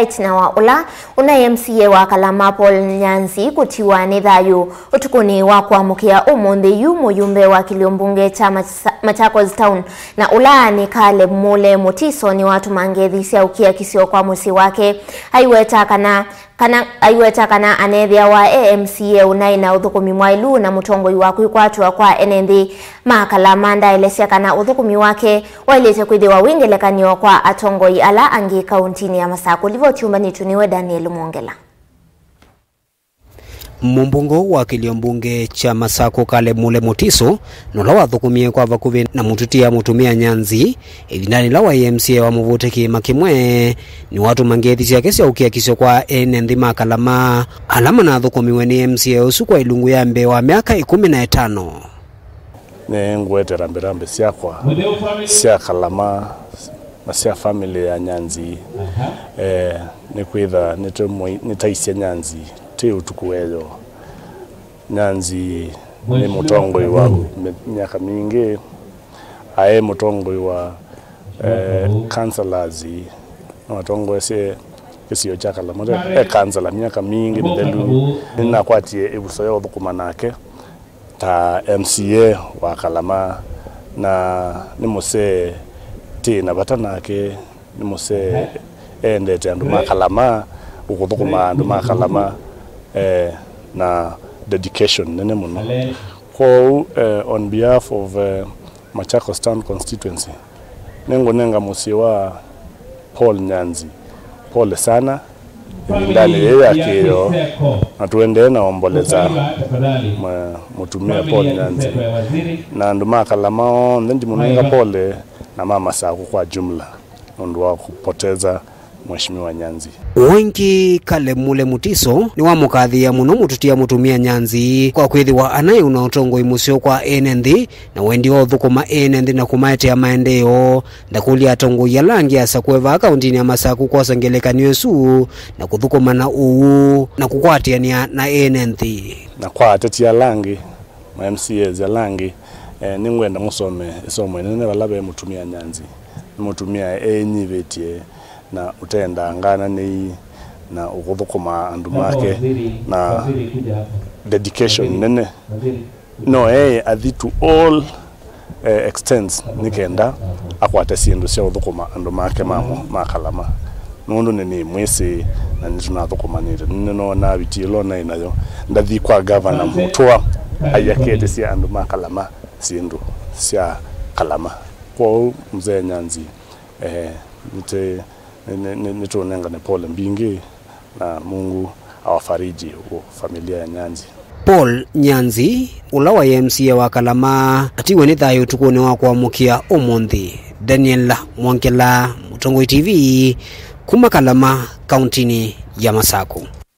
Itina wa ula una MCA wa Kalama Paul Nyanzi Kutiwa ni Thayu utukuni wa kuamukia umunthi yu muyumbe wa kilio mbunge cha Masaku town na ula ni Caleb Mule mutiso niwatuma ngethi ukiakisyo kwa musi wake aiweta kana anethia wa MCA unaina uthukumi mwailu na Mutongoi wa kwikwatwa kwa enenthi Kalama ndaelesya kana uthukumi wake wailite kwithiwa ngelekan'yo kwa atongoi ala angi kauntini ya Masaku niwatuma niwatuma. Mumbunge wa kilio mbunge cha Masaku Caleb Mule mutiso nola wathukumie kwa vakuvi na mututia mutumia Nyanzi evinani la wa MCA wa muvuteki makimwe niwatuma ngethi syake ukiakisyo kwa enenthi Kalama alama na thukumiwe ni MCA usu kwa ilungu ya mbe wa miaka 15 ne ngwetera mbirambe syakwa sya Kalama na sya family ya Nyanzi ni kwitha nitaisya Nyanzi ti utukuweyo. Nyanzi ni Mutongoi wa miaka mingi ae Mutongoi wa councillors Mutongoi se kisio cha Kalama councillor miaka mingi ndelu ninakwatie ebusoyo thukuma nake ta MCA wa Kalama na nimuse tina batanake nimuse endete andu Kalama ukuthukuma andu Kalama na dedication nene muno ko on behalf of Masaku town constituency nenga musi wa Paul Nyanzi pole sana ndani yake yo atuende na omboleza mutumia Paul Nyanzi na andu Kalama ndi munenga pole na Masaku kwa jumla ndio wa kupoteza Mheshimiwa Nyanzi. Wengi Caleb Mule mutiso ni wa mukathia muno mututia mutumia Nyanzi kwa kwithiwa anaye una utongoi musyo kwa enenthi na wendi wa uthukuma enenthi na kumaetea maendeo ndakulia atongoi alangi asakweva kauntini ya Masaku kwa ngelekan'yo su na kuthukuma na uu na kukwatiania na enenthi na kwa atetia langi ma MCA za langi ningwenda musome isomo nene balabe mutumia Nyanzi mutumia enyivetie na utenda ngana ni na ukuthukuma andu make na dedication nene no athi to all extents nikenda akwata sindu cia uthukuma andu make Kalama nundu ni mwisi na nitunathukumanire no na bitilo na inayo ndathi kwa governor mutwa ayakete cia andu Kalama sindu cia Kalama kwa mzee Nyanzi nitunenga ne pole mbingi na Mungu awafariji familia ya Nyanzi. Paul Nyanzi ula wa MCA wa Kalama atiwe ni Thayu utukuni wa kuamukia umunthi. Mutongoi TV kuma Kalama kauntini ya Masaku.